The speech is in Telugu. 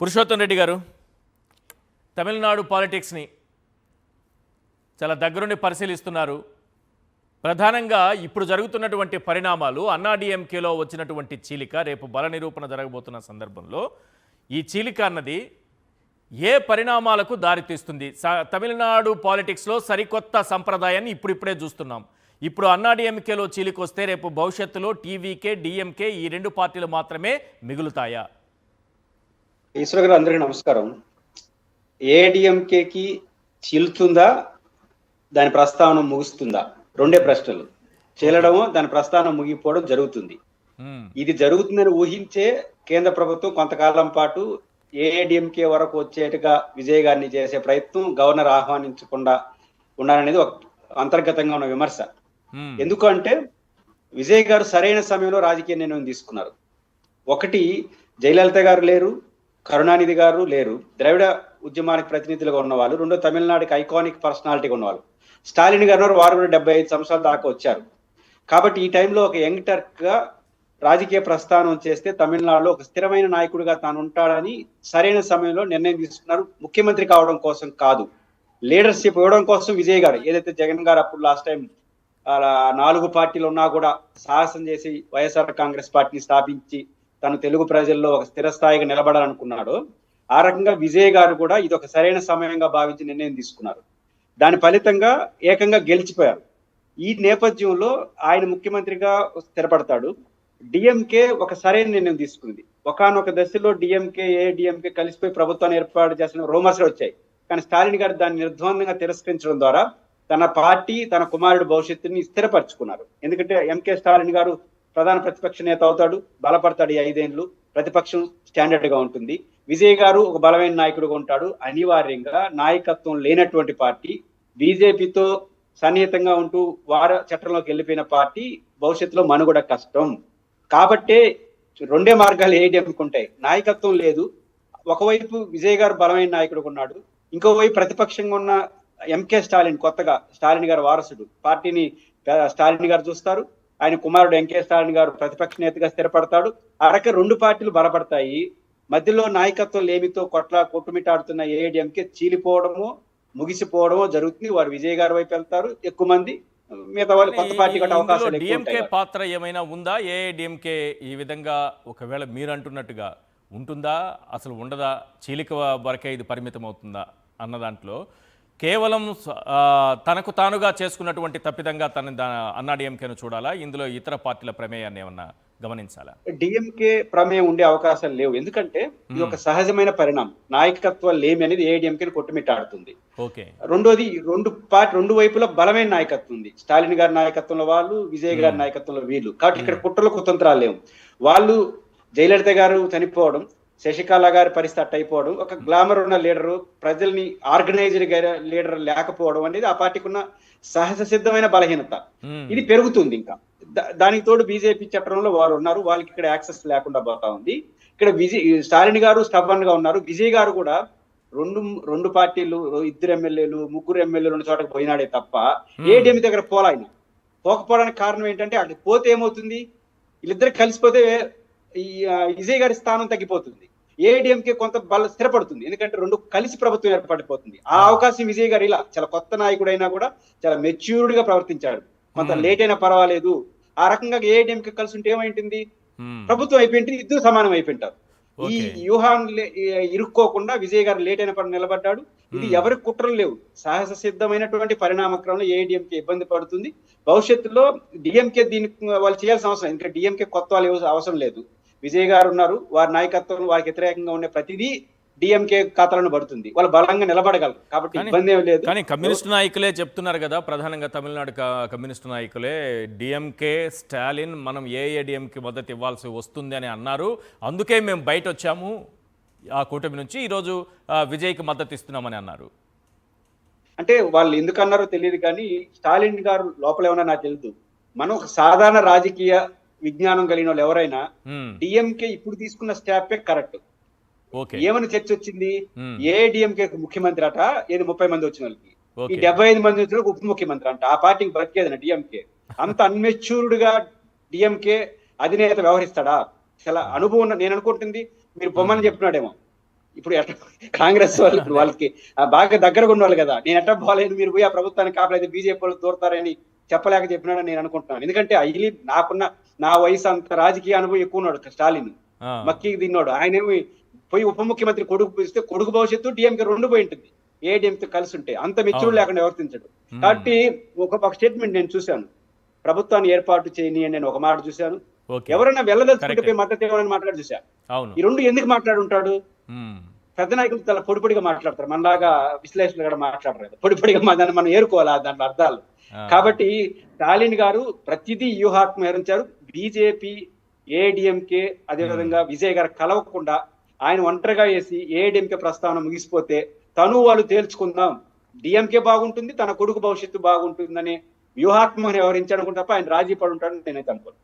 పురుషోత్తం రెడ్డి గారు తమిళనాడు పాలిటిక్స్ని చాలా దగ్గరుండి పరిశీలిస్తున్నారు. ప్రధానంగా ఇప్పుడు జరుగుతున్నటువంటి పరిణామాలు అన్నాడీఎంకేలో వచ్చినటువంటి చీలిక రేపు బల నిరూపణ జరగబోతున్న సందర్భంలో ఈ చీలిక అన్నది ఏ పరిణామాలకు దారితీస్తుంది? తమిళనాడు పాలిటిక్స్లో సరికొత్త సంప్రదాయాన్ని ఇప్పుడిప్పుడే చూస్తున్నాం. ఇప్పుడు అన్నాడీఎంకేలో చీలిక వస్తే రేపు భవిష్యత్తులో టీవీకే, డిఎంకే ఈ రెండు పార్టీలు మాత్రమే మిగులుతాయా? ఈశ్వర్ గారు, అందరికీ నమస్కారం. ఏఐడిఎంకేకి చీలుతుందా, దాని ప్రస్తావన ముగుస్తుందా? రెండే ప్రశ్నలు. చీలడమో దాని ప్రస్థానం ముగిపోవడం జరుగుతుంది. ఇది జరుగుతుందని ఊహించే కేంద్ర ప్రభుత్వం కొంతకాలం పాటు ఏఐడిఎంకే వరకు వచ్చేట్టుగా విజయ్ గారిని చేసే ప్రయత్నం గవర్నర్ ఆహ్వానించకుండా ఉండాలనేది ఒక అంతర్గతంగా ఉన్న విమర్శ. ఎందుకంటే విజయ్ గారు సరైన సమయంలో రాజకీయ నిర్ణయం తీసుకున్నారు. ఒకటి, జయలలిత గారు లేరు, కరుణానిధి గారు లేరు, ద్రవిడ ఉద్యమానికి ప్రతినిధులుగా ఉన్నవాళ్ళు. రెండో, తమిళనాడుకి ఐకానిక్ పర్సనాలిటీగా ఉన్నవాళ్ళు స్టాలిన్ గారు. వారు కూడా 75 సంవత్సరాల దాకా వచ్చారు. కాబట్టి ఈ టైంలో ఒక యంగ్టర్ గా రాజకీయ ప్రస్థానం చేస్తే తమిళనాడులో ఒక స్థిరమైన నాయకుడిగా తాను ఉంటాడని సరైన సమయంలో నిర్ణయం తీసుకున్నారు. ముఖ్యమంత్రి కావడం కోసం కాదు, లీడర్షిప్ ఇవ్వడం కోసం. విజయ్ గారు ఏదైతే జగన్ గారు అప్పుడు లాస్ట్ టైం 4 పార్టీలు ఉన్నా కూడా సాహసం చేసి వైఎస్ఆర్ కాంగ్రెస్ పార్టీని స్థాపించి తను తెలుగు ప్రజల్లో ఒక స్థిరస్థాయిగా నిలబడాలనుకున్నాడు, ఆ రకంగా విజయ్ గారు కూడా ఇది ఒక సరైన సమయంగా భావించి నిర్ణయం తీసుకున్నారు. దాని ఫలితంగా ఏకంగా గెలిచిపోయారు. ఈ నేపథ్యంలో ఆయన ముఖ్యమంత్రిగా స్థిరపడతాడు. డిఎంకే ఒక సరైన నిర్ణయం తీసుకుంది. ఒకానొక దశలో డిఎంకే, ఏఐడిఎంకే కలిసిపోయి ప్రభుత్వాన్ని ఏర్పాటు చేసిన రూమర్స్ వచ్చాయి. కానీ స్టాలిన్ గారు దాన్ని నిర్ద్వందంగా తిరస్కరించడం ద్వారా తన పార్టీ, తన కుమారుడు భవిష్యత్తుని స్థిరపరచుకున్నారు. ఎందుకంటే ఎంకే స్టాలిన్ గారు ప్రధాన ప్రతిపక్ష నేత అవుతాడు, బలపడతాడు. ఈ 5 ఏళ్ళు ప్రతిపక్షం స్టాండర్డ్ గా ఉంటుంది. విజయ్ గారు ఒక బలమైన నాయకుడుగా ఉంటాడు. అనివార్యంగా నాయకత్వం లేనటువంటి పార్టీ, బీజేపీతో సన్నిహితంగా ఉంటూ వార చట్టంలోకి వెళ్ళిపోయిన పార్టీ భవిష్యత్తులో మనుగడ కష్టం. కాబట్టే రెండే మార్గాలు ఏఐడిఎంకి ఉంటాయి. నాయకత్వం లేదు, ఒకవైపు విజయ్ గారు బలమైన నాయకుడుగా ఉన్నాడు, ఇంకోవైపు ప్రతిపక్షంగా ఉన్న ఎంకే స్టాలిన్, కొత్తగా స్టాలిన్ గారు వారసుడు, పార్టీని స్టాలిన్ గారు చూస్తారు. ఆయన కుమారుడు ఎంకే స్టాలిన్ గారు ప్రతిపక్ష నేతగా స్థిరపడతాడు. ఆ రకంగా 2 పార్టీలు బలపడతాయి. మధ్యలో నాయకత్వం లేమితో కొట్టుమిట్టాడుతున్న ఏఐడిఎంకే చీలిపోవడమో ముగిసిపోవడమో జరుగుతుంది. వారు విజయ్ గారి వైపు వెళ్తారు, ఎక్కువ మంది మిగతా వాళ్ళు కొత్త పార్టీ కట్టే అవకాశాలు ఎక్కువ ఉంటాయి. డిఎంకే పాత్ర ఏమైనా ఉందా? ఏఐడిఎంకే ఈ విధంగా ఒకవేళ మీరు అంటున్నట్టుగా ఉంటుందా, అసలు ఉండదా, చీలిక వరకే ఇది పరిమితం అవుతుందా అన్న దాంట్లో కేవలం తనకు తానుగా చేసుకున్నటువంటి తప్పిదంగా అన్నాడీఎంకేను చూడాలా? ఇందులో ఇతర పార్టీల ప్రమేయాన్ని ఏమన్నా గమనించాలా? డిఎంకే ప్రమేయం ఉండే అవకాశాలు లేవు. ఎందుకంటే ఇది ఒక సహజమైన పరిణామం. నాయకత్వం లేమి అనేది ఏఐడిఎంకేని కొట్టుమిట్టాడుతుంది. రెండోది, రెండు వైపులా బలమైన నాయకత్వం ఉంది. స్టాలిన్ గారి నాయకత్వంలో వాళ్ళు, విజయ్ గారి నాయకత్వంలో వీళ్ళు. కాబట్టి ఇక్కడ కుట్రలు కుతంత్రాలు లేవు. వాళ్ళు జయలలిత గారు చనిపోవడం, శశికళ గారి పరిస్థితి అట్ట అయిపోవడం, ఒక గ్లామర్ ఉన్న లీడరు, ప్రజల్ని ఆర్గనైజ్డ్ లీడర్ లేకపోవడం అనేది ఆ పార్టీకి ఉన్న సహజ సిద్ధమైన బలహీనత. ఇది పెరుగుతుంది. ఇంకా దానికి తోడు బీజేపీ చట్టంలో వారు ఉన్నారు, వాళ్ళకి ఇక్కడ యాక్సెస్ లేకుండా పోతా ఉంది. ఇక్కడ స్టాలిన్ గారు స్టబన్ గా ఉన్నారు. విజయ్ గారు కూడా రెండు పార్టీలు, 2 ఎమ్మెల్యేలు, 3 ఎమ్మెల్యేలు ఉన్న చోటకి పోయినాడే తప్ప ఏఐడిఎం దగ్గర పోలాయన. పోకపోవడానికి కారణం ఏంటంటే అక్కడికి పోతే ఏమవుతుంది, వీళ్ళిద్దరు కలిసిపోతే ఈ విజయ్ గారి స్థానం తగ్గిపోతుంది, ఏఐడిఎంకే కొంత స్థిరపడుతుంది. ఎందుకంటే 2 కలిసి ప్రభుత్వం ఏర్పడిపోతుంది. ఆ అవకాశం విజయ్ గారు ఇలా చాలా కొత్త నాయకుడు అయినా కూడా చాలా మెచ్యూర్డ్ గా ప్రవర్తించాడు. కొంత లేట్ అయినా పర్వాలేదు. ఆ రకంగా ఏఐడిఎంకే కలిసి ఉంటే ఏమైంటుంది, ప్రభుత్వం అయిపోయింది, ఇద్దరు సమానం అయిపోయింటారు. ఈ వ్యూహాన్ని ఇరుక్కోకుండా విజయ్ గారు లేట్ అయిన పని నిలబడ్డాడు. ఇది ఎవరికి కుట్రలు లేవు, సహజ సిద్ధమైనటువంటి పరిణామక్రమంలో ఏఐడిఎంకే ఇబ్బంది పడుతుంది. భవిష్యత్తులో డిఎంకే దీనికి వాళ్ళు చేయాల్సిన అవసరం, ఇంకా డిఎంకే కొత్త వాళ్ళు అవసరం లేదు. విజయ్ గారు ఉన్నారు, వారి నాయకత్వం వారికి వ్యతిరేకంగా ఉండే ప్రతిదీ డిఎంకే ఖాతాలను పడుతుంది. వాళ్ళు బలంగా నిలబడగలరు, కాబట్టి ఇబ్బంది ఏం లేదు. కానీ కమ్యూనిస్ట్ నాయకులే చెప్తున్నారు కదా, ప్రధానంగా తమిళనాడు కమ్యూనిస్ట్ నాయకులే డిఎంకే, స్టాలిన్ మనం ఏఐడిఎంకి మద్దతు ఇవ్వాల్సి వస్తుంది అని అన్నారు. అందుకే మేము బయట వచ్చాము ఆ కూటమి నుంచి, ఈరోజు విజయ్కి మద్దతు ఇస్తున్నామని అన్నారు. అంటే వాళ్ళు ఎందుకు అన్నారో తెలియదు, కానీ స్టాలిన్ గారు లోపల ఏమన్నా నాకు తెలియదు. మనం ఒక సాధారణ రాజకీయ విజ్ఞానం కలిగిన వాళ్ళు ఎవరైనా డిఎంకే ఇప్పుడు తీసుకున్న స్టాపే కరెక్ట్. ఏమని చర్చ వచ్చింది, ఏఐడిఎంకే ముఖ్యమంత్రి అట, ఏది 30 మంది వచ్చిన వాళ్ళకి, ఈ 75 మంది వచ్చిన ఉప ముఖ్యమంత్రి అంట. ఆ పార్టీకి బ్రతికేదన డిఎంకే. అంత అన్మెచ్యూర్డ్ గా డిఎంకే అధినేత వ్యవహరిస్తాడా? చాలా అనుభవం నేను అనుకుంటుంది, మీరు బొమ్మని చెప్పినాడేమో, ఇప్పుడు ఎట్లా కాంగ్రెస్ వాళ్ళు ఇప్పుడు వాళ్ళకి బాగా దగ్గరగా ఉన్నవాళ్ళు కదా, నేను ఎట్లా పోలేదు మీరు పోయి ఆ ప్రభుత్వానికి కాపలేదు బీజేపీ వాళ్ళు దూరతారని చెప్పలేక చెప్పినాడని నేను అనుకుంటున్నాను. ఎందుకంటే ఐలి నా వయసు అంత రాజకీయ అనుభవం ఎక్కువ ఉన్నాడు స్టాలిన్, మక్కి తిన్నాడు. ఆయనేమి పోయి ఉప ముఖ్యమంత్రి కొడుకు ఇస్తే కొడుకు భవిష్యత్తు డిఎంకే రెండు పోయి ఉంటుంది, ఏడీఎంతో కలిసి ఉంటే అంత మెచ్యూర్ లేకుండా ప్రవర్తించడు. కాబట్టి ఒక స్టేట్మెంట్ నేను చూశాను, ప్రభుత్వాన్ని ఏర్పాటు చేయని అని నేను ఒక మాట చూశాను. ఎవరైనా వెళ్ళదలుచుకుంటే పోయి మద్దతు ఇవ్వాలని మాట్లాడి చూశా. ఈ రెండు ఎందుకు మాట్లాడుంటాడు? పెద్ద నాయకులు చాలా పొడిపొడిగా మాట్లాడతారు, మనలాగా విశ్లేషణలు కూడా మాట్లాడరు, పొడిపొడిగా దాన్ని మనం ఏరుకోవాలి దాంట్లో అర్థాలు. కాబట్టి స్టాలిన్ గారు ప్రతిదీ వ్యూహాత్మకం వివరించారు. బీజేపీ, ఏడీఎంకే అదేవిధంగా విజయ్ గారు కలవకుండా ఆయన ఒంటరిగా వేసి ఏడీఎంకే ప్రస్తావన ముగిసిపోతే తను వాళ్ళు తేల్చుకుందాం, డిఎంకే బాగుంటుంది, తన కొడుకు భవిష్యత్తు బాగుంటుందని వ్యూహాత్మకం వ్యవహరించాడు అనుకుంటే తప్ప ఆయన రాజీ పడి ఉంటాడని నేనైతే అనుకోను.